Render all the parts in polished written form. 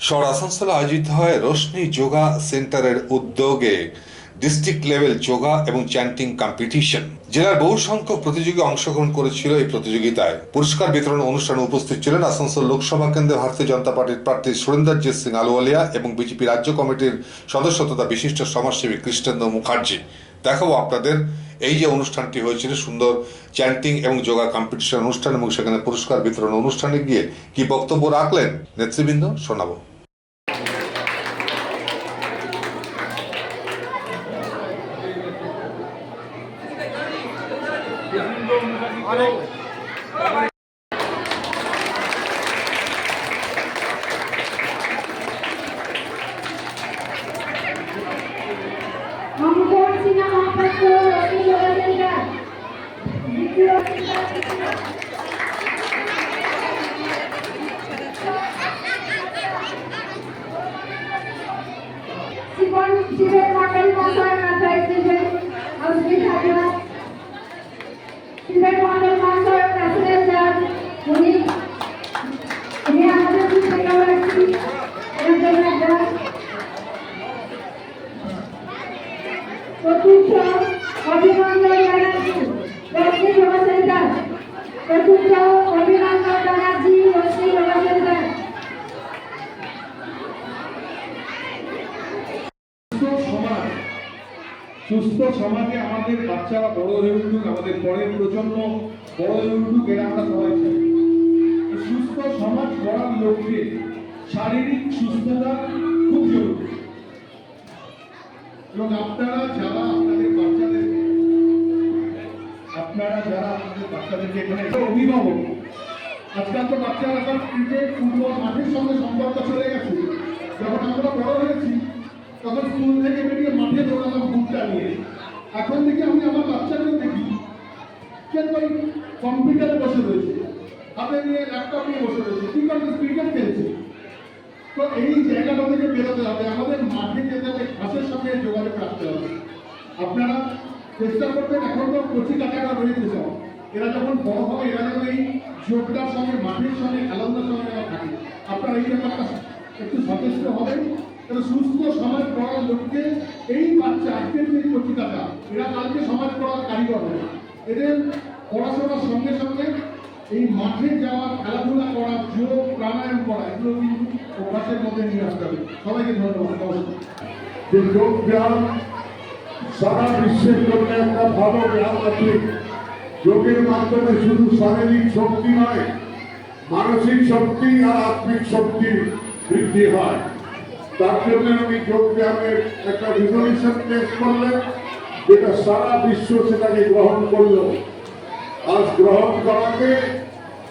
শহর আসানসোলে আয়োজিত হয় রোশনি যোগা সেন্টারের উদ্যোগে ডিস্ট্রিক্ট লেভেল যোগা এবং চ্যান্টিং কম্পিটিশন। জেলার বহু সংখ্যক প্রতিযোগী অংশগ্রহণ করেছিল এই প্রতিযোগিতায়। পুরস্কার বিতরণ অনুষ্ঠানে উপস্থিত ছিলেন আসানসোল লোকসভা কেন্দ্রে ভারতীয় জনতা পার্টির প্রার্থী সুরেন্দ্রজিৎ সিং আলুওয়ালিয়া এবং বিজেপি রাজ্য কমিটির সদস্য তথা বিশিষ্ট সমাজসেবী কৃষ্ণেন্দ্র মুখার্জি। দেখাবো আপনাদের এই যে অনুষ্ঠানটি হয়েছিল সুন্দর চ্যান্টিং এবং যোগা কম্পিটিশন অনুষ্ঠান, এবং সেখানে পুরস্কার বিতরণ অনুষ্ঠানে গিয়ে কি বক্তব্য রাখলেন নেতৃবৃন্দ শোনাবো। শিবের মন্ডল মহাশয় মাথায় শিবের মন্ডল মহাশয় প্রেসিডেন্ট স্যার উনি আমাদের বিদ্যালয়টি এর জন্য একটা চতুর্থ অভিনন্দন জানাচ্ছি রশ্মি যোগা সেন্টার, চতুর্থ অভিনন্দন জানাচ্ছি রশ্মি যোগা সেন্টার। সুস্থ সমাজে আমাদের বাচ্চারা বড় হয়ে উঠুক, আমাদের পরের প্রজন্ম বড় হয়ে উঠুক, এটা আমরা সবাই চাই। সুস্থ সমাজ গড়ার লক্ষ্যে শারীরিক সুস্থতা খুব জরুরি, এবং আপনারা যারা আপনাদের বাচ্চাদেরকে এখানে অভিভাবক, আজকাল তো বাচ্চারা সব ক্রিকেট ফুটবল মাঠের সঙ্গে সম্পর্ক চলে গেছে। যখন আমরা বড় হয়েছি তখন স্কুল থেকে বেরিয়ে মাঠে দৌড়ালাম বুটটা নিয়ে। এখন থেকে আমি আমার বাচ্চাকেও দেখি সে ওই কম্পিউটারে বসে রয়েছে, হাতে নিয়ে ল্যাপটপ নিয়ে বসে রয়েছে, কি করছে? ক্রিকেট খেলছে। তো এই জায়গাটা থেকে বেরোতে হবে, আমাদের মাঠে যেতে হবে, ঘাসের সঙ্গে যোগাযোগ রাখতে হবে। আপনারা চেষ্টা করবেন, এখন তো কচি কাকারা রয়েছে সব, এরা যখন বড় হবে এরা যেন এই যোগটার সঙ্গে মাঠের সঙ্গে খেলাধুলার সঙ্গে থাকে। আপনারা এই ব্যাপারটা একটু সচেষ্ট হবেন। সুস্থ সমাজ গড়ার লক্ষ্যে এই বাচ্চা আজকের যে কচি কাকা, এরা কালকে সমাজ গড়ার কারিগর হবে। এদের পড়াশোনার সঙ্গে সঙ্গে এই মাঠে যাওয়া, খেলাধুলা করা, যোগ প্রাণায়াম করা, এগুলো কিন্তু অভ্যাসের মধ্যে নিয়ে আসতে হবে। সবাইকে ধন্যবাদ। যে যোগ ব্যায়াম সারা বিশ্বের জন্য একটা ভালো ব্যায়াম আছে। যোগের মাধ্যমে শুধু শারীরিক শক্তি নয়, মানসিক শক্তি আর আত্মিক শক্তি বৃদ্ধি হয়। তার জন্য আমি যোগ ব্যায়ামের একটা রিজলিউশন পেশ করলেন, যেটা সারা বিশ্ব সেটাকে গ্রহণ করলো। আজ গ্রহণ করাতে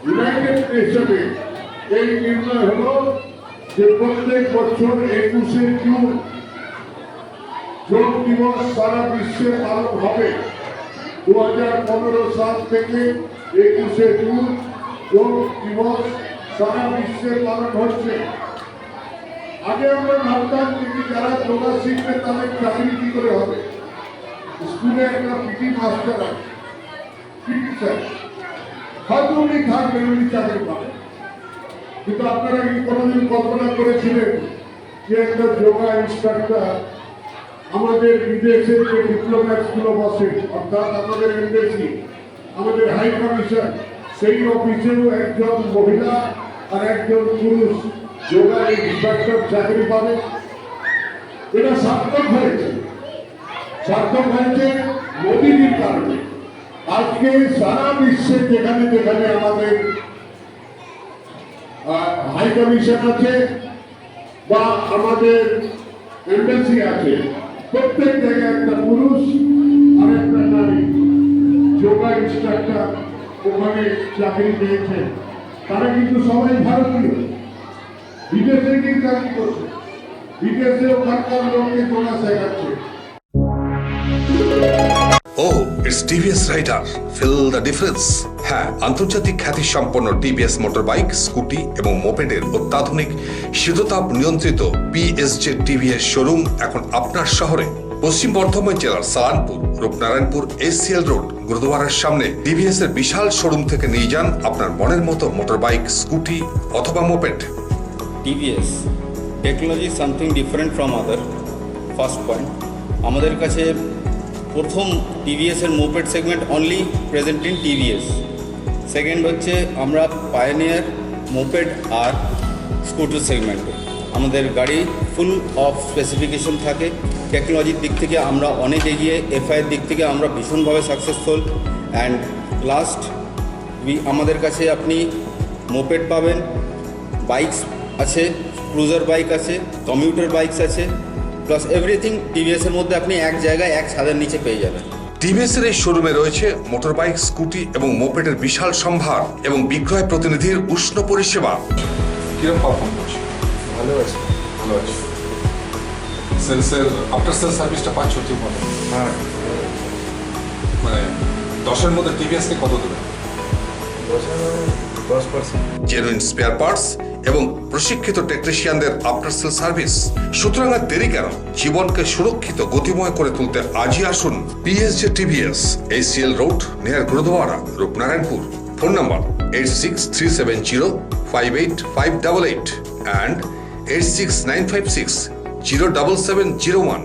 ইউনাইটেড নেশনে এই নির্ণয় হলো যে প্রত্যেক বছর 21শে জুন যোগ দিবস সারা বিশ্বে পালন হবে। 2015 সাল থেকে 21শে জুন যোগ দিবস সারা বিশ্বে পালন হচ্ছে। আগে আমরা ভাবতাম যে যারা যোগা শিখবে তাদের চাকরি কি করে হবে। স্কুলে একটা পিটি মাস্টার আছে, পিটি স্যার, হয়তো উনি থাকবেন, উনি চাকরি পাবেন। কিন্তু আপনারা কি কোনোদিন কল্পনা করেছিলেন যে একটা যোগা ইনস্ট্রাক্টর আমাদের বিদেশের যে ডিপ্লোম্যাটসগুলো বসে, অর্থাৎ আমাদের এমবেসি, আমাদের হাই কমিশন, সেই অফিসেও একজন মহিলা আর একজন পুরুষ যোগা ইনস্ট্রাক্টর চাকরি পাবে? এটা সার্থক হয়েছে মোদীজির কারণে। আজকে সারা বিশ্বে যেখানে যেখানে আমাদের হাই কমিশন আছে বা আমাদের এমবেসি আছে, প্রত্যেক জায়গায় একটা পুরুষ আর একটা নারী যোগা ইনস্ট্রাক্টর ওখানে চাকরি পেয়েছে। তারা কিন্তু সবাই ভারতীয়। বিদেশে কি চাকরি করছে, বিদেশে ওখানকার লোককে যোগা শেখাচ্ছে। Oh, it's TVS Rider. Feel the difference. হ্যাঁ, আন্তর্জাতিক খ্যাতি সম্পন্ন টিভিএস মোটর বাইক, স্কুটি এবং মোপেডের অত্যাধুনিক শীততাপ নিয়ন্ত্রিত পিএসজে টিভিএস শোরুম এখন আপনার শহরে। পশ্চিম বর্ধমান জেলার সালানপুর, রূপনারায়ণপুর এসিএল রোড, গুরুদুয়ারার সামনে টিভিএস এর বিশাল শোরুম থেকে নিয়ে যান আপনার মনের মতো মোটর বাইক, স্কুটি অথবা moped. TVS technology something different from other, first point. আমাদের কাছে প্রথম টিভিএসের moped segment only present in TVS. Second হচ্ছে আমরা পায়োনিয়ার মোপেড আর স্কুটার সেগমেন্টে। আমাদের গাড়ি ফুল অফ স্পেসিফিকেশন থাকে। টেকনোলজির দিক থেকে আমরা অনেক এগিয়ে, এফআইয়ের দিক থেকে আমরা ভীষণভাবে সাকসেসফুল। অ্যান্ড লাস্ট আমাদের কাছে আপনি মোপেড পাবেন, বাইকস আছে, ক্রুজার বাইক আছে, কমিউটার বাইকস আছে, প্লাস এভরিথিং টিভিএসের মধ্যে আপনি এক জায়গায় এক ছাদের নিচে পেয়ে যাবেন। টিভিএসের এই শোরুমে রয়েছে মোটরবাইক, স্কুটি এবং মোপেডের বিশাল সম্ভার এবং বিক্রয় প্রতিনিধির উষ্ণ পরিষেবা। কিরকম পারফর্ম করছে? ভালো আছে। ভালো আছে। সেলসের আফটার সেল সার্ভিসটা পাচ্ছ ঠিক মতো? হ্যাঁ, মানে 10-এর মধ্যে টিভিএসকে কত দেবে? 10%। জেনুইন স্পেয়ার পার্টস এবং প্রশিক্ষিত টেকনিশিয়ানদের আফটার সেল সার্ভিস। সুতরাং আর দেরি কেন? জীবনকে সুরক্ষিত গতিময় করে তুলতে আজই আসুন PSJ TVS, ACL road, near gurdwara, Rupnarayanpur. Phone number 8637058588 and 86956 07701।